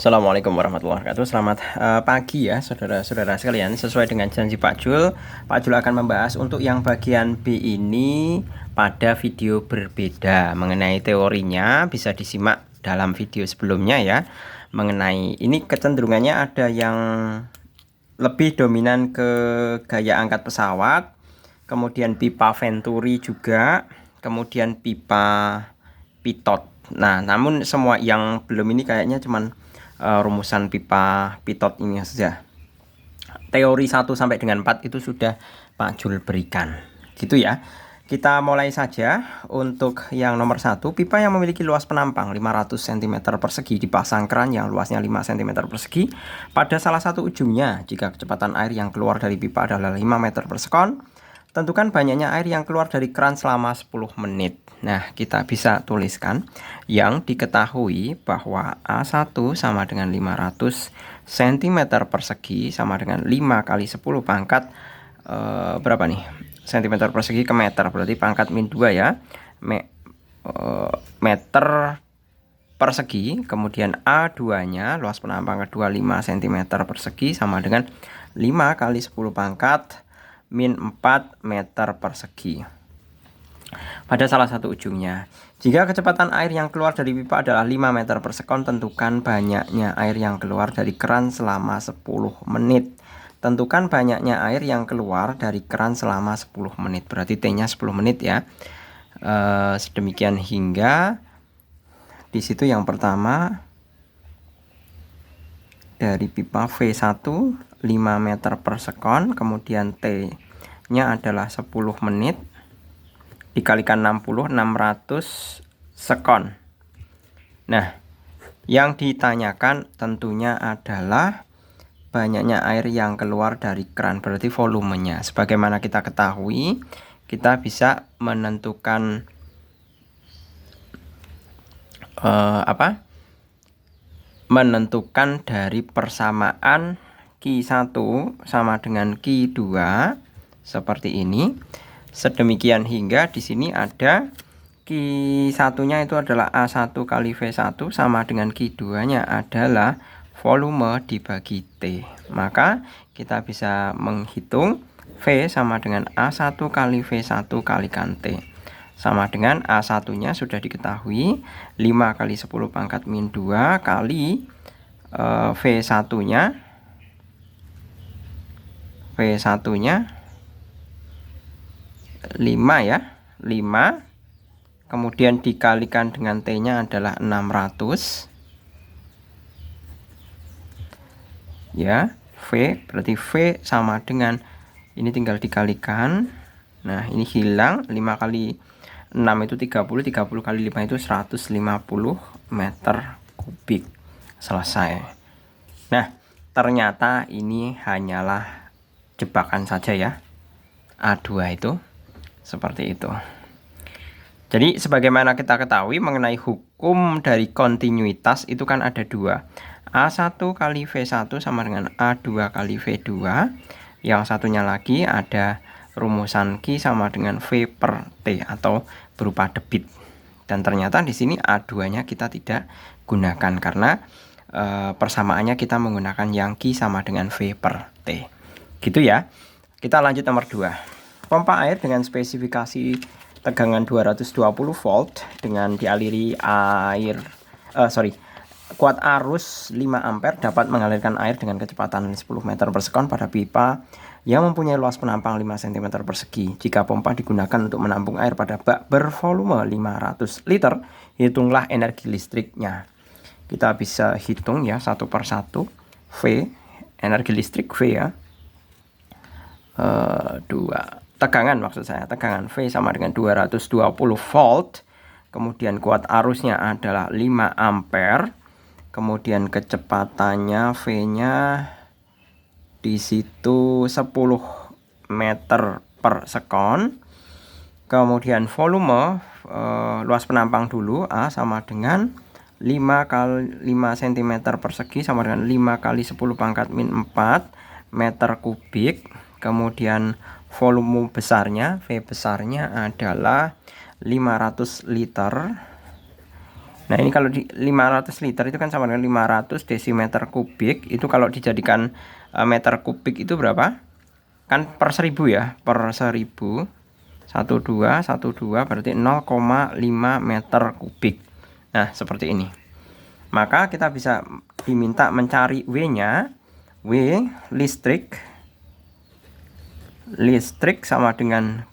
Assalamualaikum warahmatullahi wabarakatuh. Selamat pagi ya saudara-saudara sekalian. Sesuai dengan janji Pak Jul akan membahas untuk yang bagian B ini pada video berbeda. Mengenai teorinya bisa disimak dalam video sebelumnya ya. Mengenai ini kecenderungannya ada yang lebih dominan ke gaya angkat pesawat, kemudian pipa Venturi juga, kemudian pipa Pitot. Nah, namun semua yang belum ini kayaknya cuman rumusan pipa Pitot ini saja. Teori 1 sampai dengan 4 itu sudah Pak Jul berikan. Gitu ya. Kita mulai saja. Untuk yang nomor 1, pipa yang memiliki luas penampang 500 cm persegi dipasang keran yang luasnya 5 cm persegi pada salah satu ujungnya. Jika kecepatan air yang keluar dari pipa adalah 5 meter per sekon, tentukan banyaknya air yang keluar dari keran selama 10 menit. Nah, kita bisa tuliskan yang diketahui bahwa A1 sama dengan 500 cm persegi sama dengan 5 kali 10 pangkat berapa nih? Cm persegi ke meter, berarti pangkat min 2 ya. Meter persegi, kemudian A2-nya luas penampang kedua 5 cm persegi sama dengan 5 kali 10 pangkat min 4 meter persegi pada salah satu ujungnya. Jika kecepatan air yang keluar dari pipa adalah 5 meter per sekon, tentukan banyaknya air yang keluar dari keran selama 10 menit. Tentukan banyaknya air yang keluar dari keran selama 10 menit. Berarti T-nya 10 menit ya. Sedemikian hingga di situ yang pertama dari pipa V1 5 meter per sekon, kemudian T-nya adalah 10 menit dikalikan 60, 600 sekon. Nah, yang ditanyakan tentunya adalah banyaknya air yang keluar dari keran, berarti volumenya. Sebagaimana kita ketahui, kita bisa menentukan menentukan dari persamaan Q1 sama dengan Q2 seperti ini. Sedemikian hingga di sini ada Q1-nya itu adalah A1 kali V1 sama dengan Q2-nya adalah volume dibagi T. Maka kita bisa menghitung V sama dengan A1 kali V1 kalikan T. Sama dengan A1-nya sudah diketahui 5 kali 10 pangkat min 2 kali V1-nya 5 ya, 5, kemudian dikalikan dengan T-nya adalah 600 ya. V berarti V sama dengan ini tinggal dikalikan. Nah, ini hilang, 5 kali 6 itu 30, 30 kali 5 itu 150 meter kubik. Selesai. Nah, ternyata ini hanyalah jebakan saja ya. A2 itu seperti itu. Jadi sebagaimana kita ketahui mengenai hukum dari kontinuitas itu kan ada dua. A1 kali V1 sama dengan A2 kali V2. Yang satunya lagi ada rumusan Q sama dengan V per T atau berupa debit. Dan ternyata di sini A2-nya kita tidak gunakan karena persamaannya kita menggunakan yang Q sama dengan V per T. Gitu ya. Kita lanjut nomor 2. Pompa air dengan spesifikasi tegangan 220 volt dengan dialiri kuat arus 5 ampere dapat mengalirkan air dengan kecepatan 10 meter per sekon pada pipa yang mempunyai luas penampang 5 cm persegi. Jika pompa digunakan untuk menampung air pada bak bervolume 500 liter, hitunglah energi listriknya. Kita bisa hitung ya satu per satu. V, energi listrik V ya. 2 tegangan maksud saya, tegangan V sama dengan 220 volt. Kemudian kuat arusnya adalah 5 ampere. Kemudian kecepatannya V-nya di situ 10 meter per sekon. Kemudian volume luas penampang dulu A sama dengan 5 kali 5 cm persegi sama dengan 5 kali 10 pangkat min 4 meter kubik. Kemudian volume besarnya V besarnya adalah 500 liter. Nah, ini kalau di 500 liter itu kan sama dengan 500 desimeter kubik. Itu kalau dijadikan meter kubik itu berapa? Kan per 1000 ya, per 1000. 12 berarti 0,5 meter kubik. Nah, seperti ini. Maka kita bisa diminta mencari W-nya. W listrik sama dengan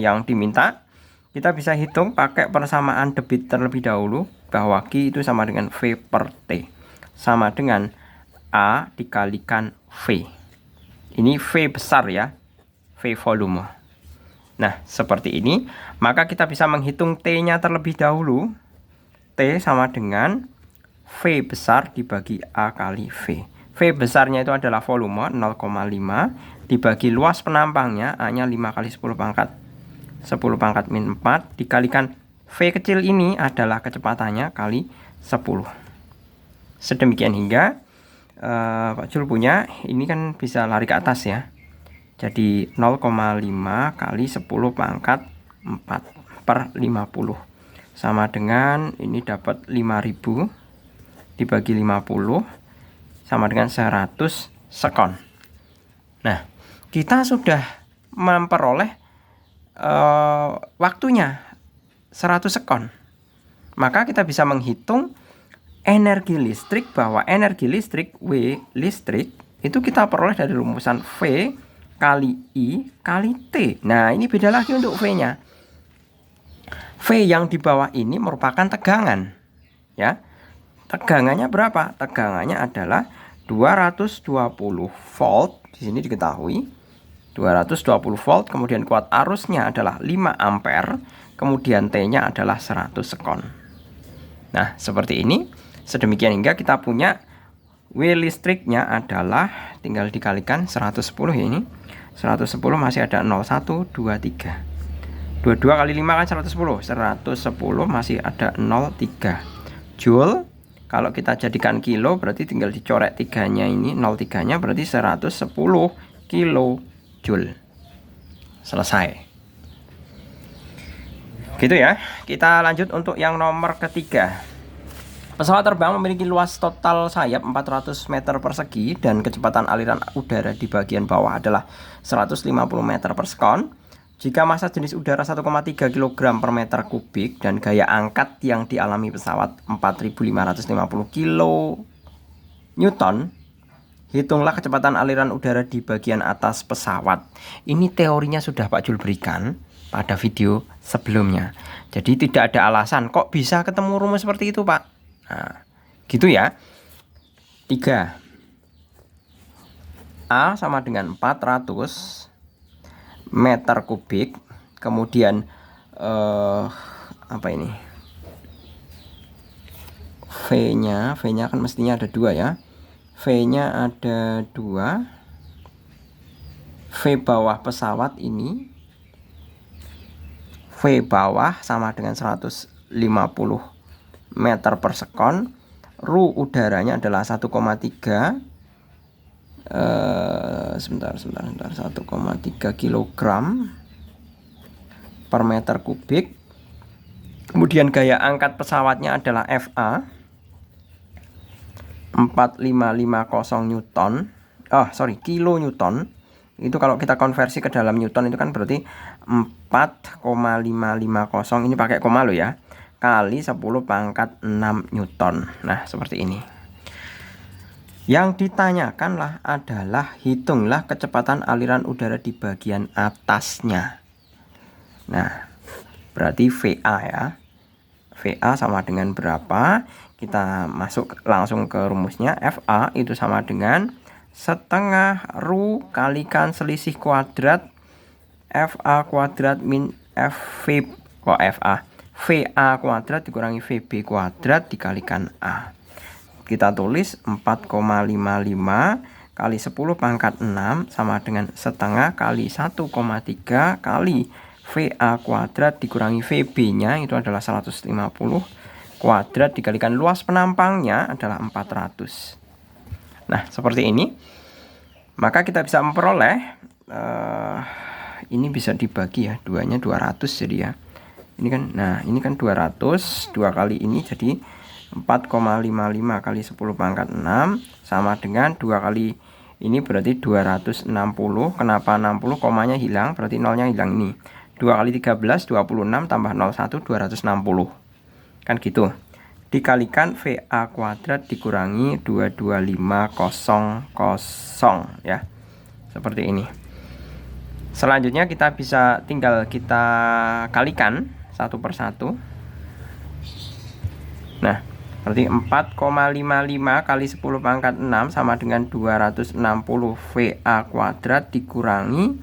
yang diminta. Kita bisa hitung pakai persamaan debit terlebih dahulu, bahwa Q itu sama dengan V per T, sama dengan A dikalikan V. Ini V besar ya, V volume. Nah, seperti ini. Maka kita bisa menghitung T-nya terlebih dahulu. T sama dengan V besar dibagi A kali V. V besarnya itu adalah volume 0,5 dibagi luas penampangnya, A-nya 5 kali 10 pangkat 4 dikalikan V kecil ini adalah kecepatannya kali 10. Sedemikian hingga Pak Jul punya ini kan bisa lari ke atas ya. Jadi 0,5 kali 10 pangkat 4 per 50 sama dengan ini dapat 5000 dibagi 50 sama dengan 100 sekon. Nah, kita sudah memperoleh waktunya 100 sekon. Maka kita bisa menghitung energi listrik, bahwa energi listrik W listrik itu kita peroleh dari rumusan V kali I kali T. Nah, ini beda lagi untuk V-nya. V yang di bawah ini merupakan tegangan ya. Tegangannya berapa? Tegangannya adalah 220 volt. Di sini diketahui 220 volt, kemudian kuat arusnya adalah 5 ampere, kemudian T-nya adalah 100 sekon. Nah, seperti ini. Sedemikian hingga kita punya W listriknya adalah, tinggal dikalikan 110 ya ini. 110 masih ada 0, 1, 2, 3. 22 kali 5 kan 110. 110 masih ada 0,3 Joule. Kalau kita jadikan kilo berarti tinggal dicoret 3-nya ini, 0,3-nya berarti 110 kilo Joule. Selesai. Gitu ya. Kita lanjut untuk yang nomor ketiga. Pesawat terbang memiliki luas total sayap 400 meter persegi dan kecepatan aliran udara di bagian bawah adalah 150 meter per sekon. Jika massa jenis udara 1,3 kg per meter kubik dan gaya angkat yang dialami pesawat 4550 kN, hitunglah kecepatan aliran udara di bagian atas pesawat. Ini teorinya sudah Pak Jul berikan pada video sebelumnya. Jadi tidak ada alasan kok bisa ketemu rumus seperti itu, Pak. Nah, gitu ya. 3. A sama dengan 400 meter kubik. Kemudian apa ini? V-nya kan mestinya ada 2 ya. V-nya ada 2. V bawah pesawat ini, V bawah sama dengan 150 meter per sekon. Ru udaranya adalah 1,3 sebentar 1,3 kilogram per meter kubik. Kemudian gaya angkat pesawatnya adalah FA 4550 Newton. Kilo Newton. Itu kalau kita konversi ke dalam Newton itu kan berarti 4,550, ini pakai koma lo ya, kali 10 pangkat 6 Newton. Nah, seperti ini. Yang ditanyakanlah adalah hitunglah kecepatan aliran udara di bagian atasnya. Nah, berarti VA ya. VA sama dengan berapa? Kita masuk langsung ke rumusnya. FA itu sama dengan setengah ru kalikan selisih kuadrat FA kuadrat min FV VA kuadrat dikurangi VB kuadrat dikalikan A. Kita tulis 4,55 kali 10 pangkat 6 sama dengan setengah kali 1,3 kali VA kuadrat dikurangi VB-nya itu adalah 150 kuadrat dikalikan luas penampangnya adalah 400. Nah, seperti ini. Maka kita bisa memperoleh ini bisa dibagi ya, 2-nya 200 jadi ya. Ini kan, nah ini kan 200, 2 kali ini jadi 4,55 kali 10 pangkat 6 sama dengan 2 kali ini berarti 260. Kenapa 60? Komanya hilang, berarti nolnya hilang ini. 2 kali 13, 26 tambah 01, 260. Kan gitu. Dikalikan VA kuadrat dikurangi 22500 ya. Seperti ini. Selanjutnya kita bisa tinggal kita kalikan satu persatu. Nah, berarti 4,55 kali 10 pangkat 6 sama dengan 260 VA kuadrat dikurangi.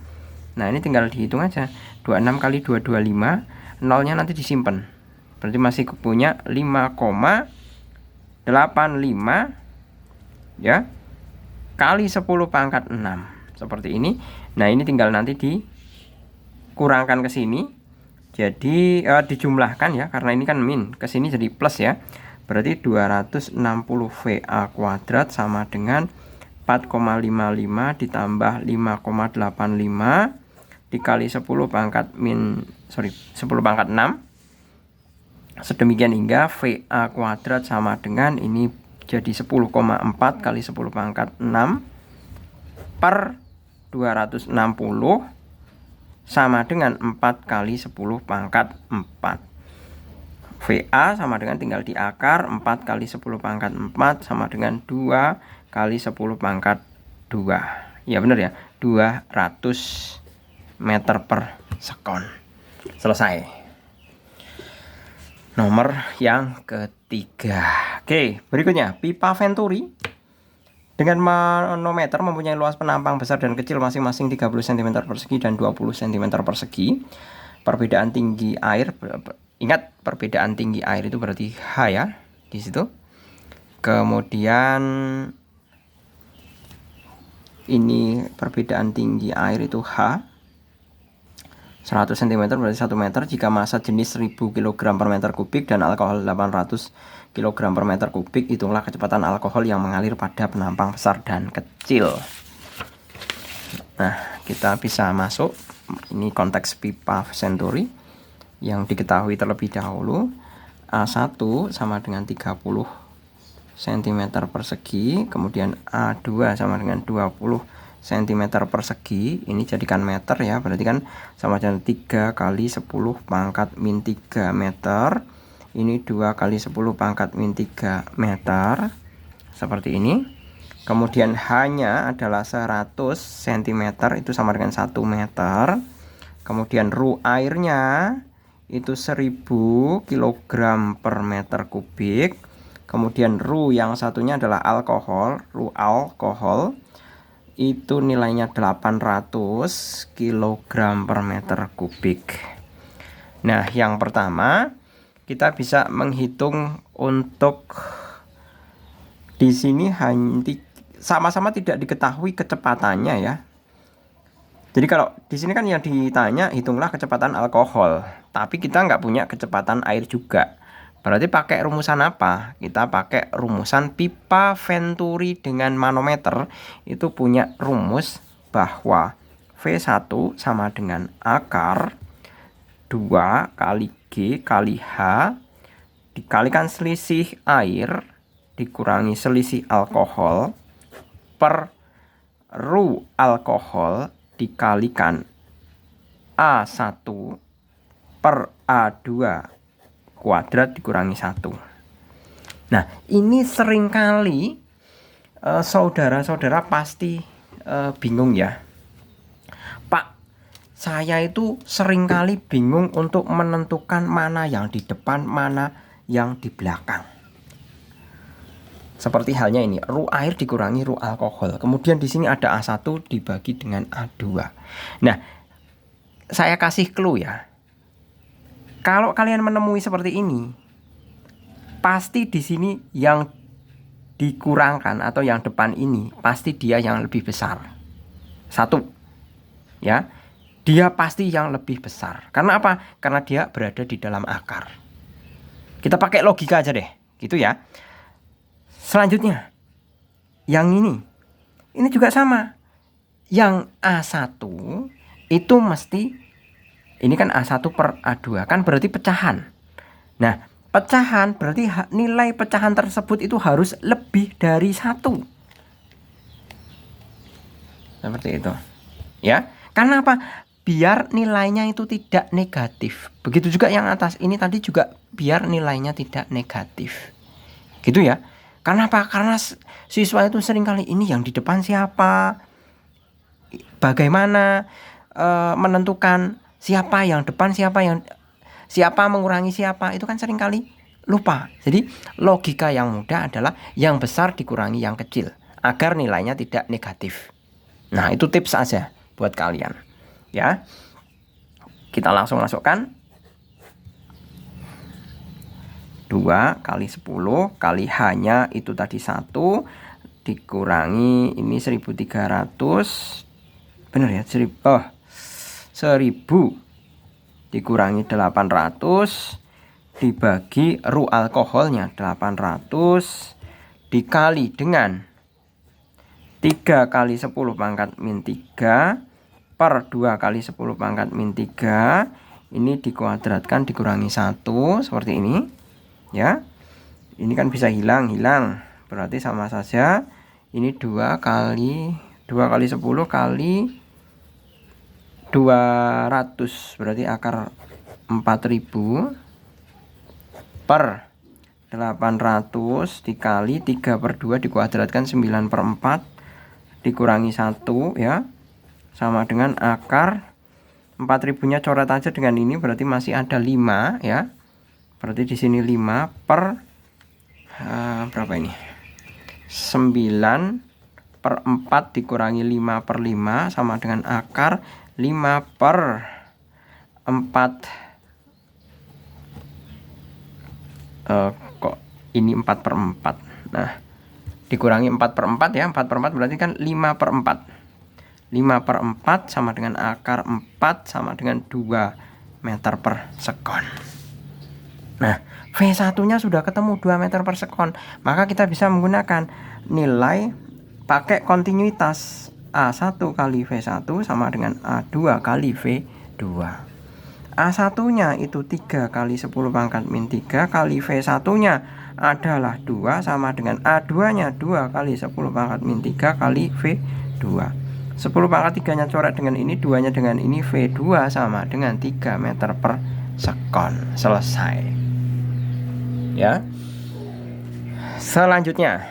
Nah, ini tinggal dihitung aja. 26 kali 225, nolnya nanti disimpan. Berarti masih punya 5,85 ya kali 10 pangkat 6. Seperti ini. Nah, ini tinggal nanti dikurangkan ke sini. Jadi dijumlahkan ya, karena ini kan min, ke sini jadi plus ya. Berarti 260 VA kuadrat sama dengan 4,55 ditambah 5,85 dikali 10 pangkat 10 pangkat 6. Sedemikian hingga VA kuadrat sama dengan ini jadi 10,4 kali 10 pangkat 6 per 260 sama dengan 4 kali 10 pangkat 4. VA sama dengan tinggal diakar, 4 kali 10 pangkat 4 sama dengan 2 kali 10 pangkat 2. Ya benar ya, 200 meter per sekon. Selesai. Nomor yang ketiga. Oke, berikutnya pipa Venturi dengan manometer mempunyai luas penampang besar dan kecil masing-masing 30 cm persegi dan 20 cm persegi. Perbedaan tinggi air, ingat perbedaan tinggi air itu berarti H ya di situ. Kemudian ini perbedaan tinggi air itu H. 100 cm berarti 1 meter jika massa jenis 1000 kg per meter kubik dan alkohol 800 kg per meter kubik. Hitunglah kecepatan alkohol yang mengalir pada penampang besar dan kecil. Nah, kita bisa masuk. Ini konteks pipa Venturi yang diketahui terlebih dahulu. A1 sama dengan 30 cm persegi, kemudian A2 sama dengan 20 cm persegi. Ini jadikan meter ya, berarti kan sama dengan 3 kali 10 pangkat min 3 meter. Ini 2 kali 10 pangkat min 3 meter. Seperti ini. Kemudian H-nya adalah 100 cm, itu sama dengan 1 meter. Kemudian ru airnya itu 1000 kg per meter kubik. Kemudian ru yang satunya adalah alkohol, ru alkohol itu nilainya 800 kg per meter kubik. Nah, yang pertama kita bisa menghitung untuk di sini hanya sama-sama tidak diketahui kecepatannya ya. Jadi kalau di sini kan yang ditanya hitunglah kecepatan alkohol, tapi kita nggak punya kecepatan air juga. Berarti pakai rumusan apa? Kita pakai rumusan pipa Venturi dengan manometer. Itu punya rumus bahwa V1 sama dengan akar 2 kali G kali H dikalikan selisih air dikurangi selisih alkohol per ru alkohol dikalikan A1 per A2 kuadrat dikurangi 1. Nah, ini seringkali saudara-saudara pasti bingung ya. Pak, saya itu seringkali bingung untuk menentukan mana yang di depan, mana yang di belakang. Seperti halnya ini, ru air dikurangi ru alkohol. Kemudian di sini ada A1 dibagi dengan A2. Nah, saya kasih clue ya. Kalau kalian menemui seperti ini, pasti di sini yang dikurangkan atau yang depan ini pasti dia yang lebih besar. 1. Ya. Dia pasti yang lebih besar. Karena apa? Karena dia berada di dalam akar. Kita pakai logika aja deh, gitu ya. Selanjutnya, yang ini juga sama. Yang A1 itu mesti Ini kan A1 per A2, kan berarti pecahan. Nah, pecahan berarti nilai pecahan tersebut itu harus lebih dari 1. Seperti itu. Ya, karena apa? Biar nilainya itu tidak negatif. Begitu juga yang atas ini tadi juga biar nilainya tidak negatif. Gitu ya. Karena apa? Karena siswa itu seringkali ini yang di depan siapa? Bagaimana menentukan siapa yang depan, siapa mengurangi siapa, itu kan seringkali lupa. Jadi logika yang mudah adalah yang besar dikurangi yang kecil agar nilainya tidak negatif. Nah, itu tips aja buat kalian. Ya. Kita langsung masukkan 2 kali 10 kali hanya itu tadi 1 dikurangi ini 1300. Bener ya? 1000 dikurangi 800 dibagi Ru alkoholnya 800 dikali dengan 3 kali 10 pangkat min 3 per 2 kali 10 pangkat min 3. Ini dikuadratkan dikurangi 1 seperti ini ya. Ini kan bisa hilang, berarti sama saja. Ini 2 kali 10 kali 200 berarti akar 4000 per 800 dikali 3 per 2 dikuadratkan 9 per 4 dikurangi 1 ya, sama dengan akar 4000 nya coret aja dengan ini berarti masih ada 5 ya. Berarti di sini 5 per berapa ini? 9 per 4 dikurangi 5 per 5 sama dengan akar 5 per 4. Kok ini 4 per 4. Nah, dikurangi 4 per 4 ya. 4 per 4 berarti kan 5 per 4. 5 per 4 sama dengan akar 4 sama dengan 2 meter per sekon. Nah, V1 nya sudah ketemu 2 meter per sekon. Maka kita bisa menggunakan nilai pakai kontinuitas A1 kali V1 sama dengan A2 kali V2. A1 nya itu 3 kali 10 pangkat min 3 kali V1 nya adalah 2 sama dengan A2 nya 2 kali 10 pangkat min 3 kali V2. 10 pangkat 3 nya coret dengan ini, 2 nya dengan ini, V2 sama dengan 3 meter per sekon. Selesai ya. Selanjutnya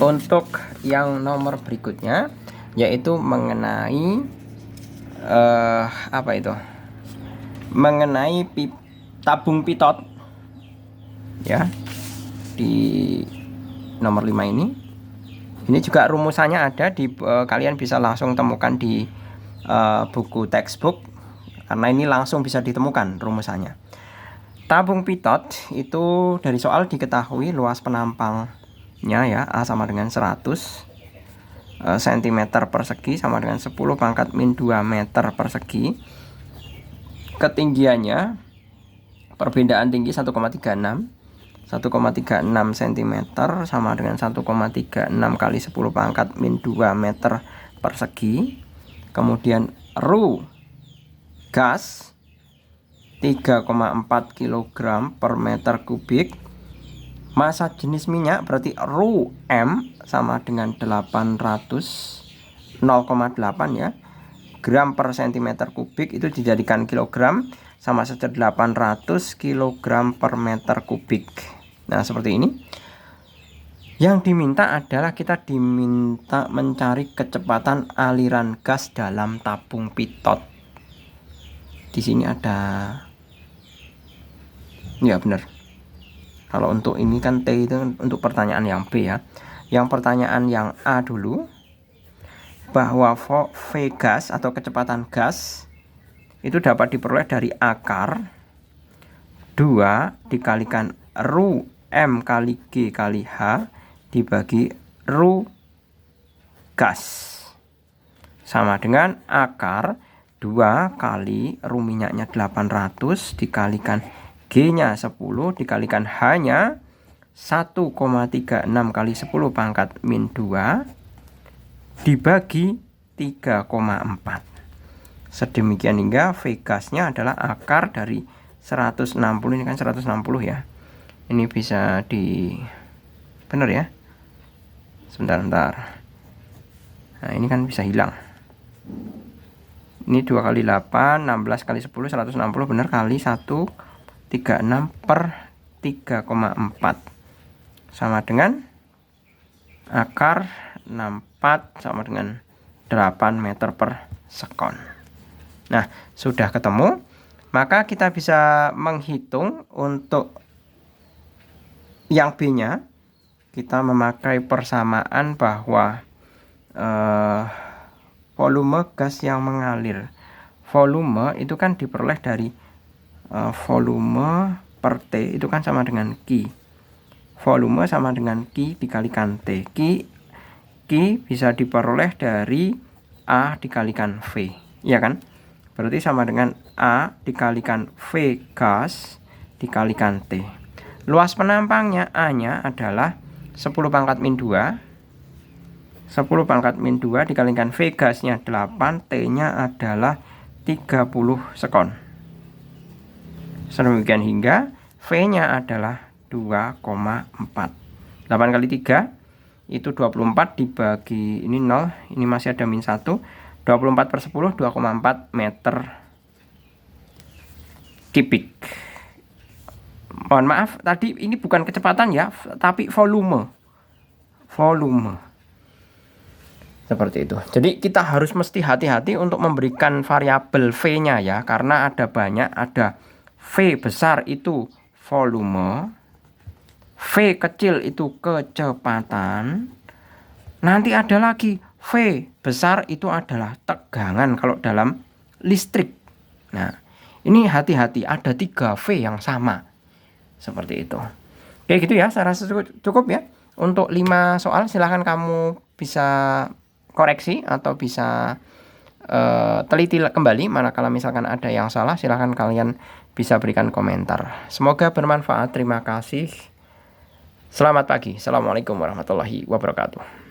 untuk yang nomor berikutnya yaitu mengenai apa itu? Mengenai tabung pitot ya, di nomor 5 ini. Ini juga rumusannya ada di kalian bisa langsung temukan di buku textbook karena ini langsung bisa ditemukan rumusannya. Tabung pitot itu dari soal diketahui luas penampangnya ya, A sama dengan 100 cm persegi sama dengan 10 pangkat min 2 meter persegi. Ketinggiannya perbedaan tinggi 1,36 cm sama dengan 1,36 kali 10 pangkat min 2 meter persegi. Kemudian Ru gas 3,4 kg per meter kubik. Massa jenis minyak berarti Ru M sama dengan 0,8 ya, gram per cm kubik itu dijadikan kilogram sama saja 800 kg per meter kubik. Nah, seperti ini. Yang diminta adalah kita diminta mencari kecepatan aliran gas dalam tabung pitot. Di sini ada ya, benar. Kalau untuk ini kan T itu untuk pertanyaan yang B ya. Yang pertanyaan yang A dulu, bahwa V gas atau kecepatan gas itu dapat diperoleh dari akar 2 dikalikan Ru M kali G kali H dibagi Ru gas sama dengan akar 2 kali Ru minyaknya 800 dikalikan G nya 10 dikalikan H nya 1,36 kali 10 pangkat min 2 dibagi 3,4 sedemikian hingga V gasnya adalah akar dari 160. Ini kan 160 ya. Ini bisa bener ya. Sebentar. Nah, ini kan bisa hilang. Ini 2 kali 8, 16 kali 10, 160 bener, kali 136 per 3,4 sama dengan akar 64 sama dengan 8 meter per sekon. Nah, sudah ketemu, maka kita bisa menghitung untuk yang B-nya. Kita memakai persamaan bahwa volume gas yang mengalir. Volume itu kan diperoleh dari volume per T itu kan sama dengan Q. Volume sama dengan Q dikalikan T. Q bisa diperoleh dari A dikalikan V, ya kan? Berarti sama dengan A dikalikan V gas dikalikan T. Luas penampangnya A-nya adalah 10 pangkat min 2. 10 pangkat min 2 dikalikan V gasnya 8, T-nya adalah 30 sekon. Sedemikian hingga V-nya adalah 2,4. 8 kali 3 itu 24 dibagi ini 0, ini masih ada min 1. 24 per 10, 2,4 meter kubik. Mohon maaf, tadi ini bukan kecepatan ya, tapi volume. Seperti itu. Jadi kita harus mesti hati-hati untuk memberikan variabel V-nya ya, karena ada banyak, ada V besar itu volume, V kecil itu kecepatan, nanti ada lagi V besar itu adalah tegangan kalau dalam listrik. Nah, ini hati-hati, ada 3 V yang sama. Seperti itu. Oke gitu ya, saya rasa cukup ya. Untuk 5 soal silahkan kamu bisa koreksi atau bisa teliti kembali. Manakala misalkan ada yang salah, silahkan kalian bisa berikan komentar. Semoga bermanfaat. Terima kasih. Selamat pagi. Assalamualaikum warahmatullahi wabarakatuh.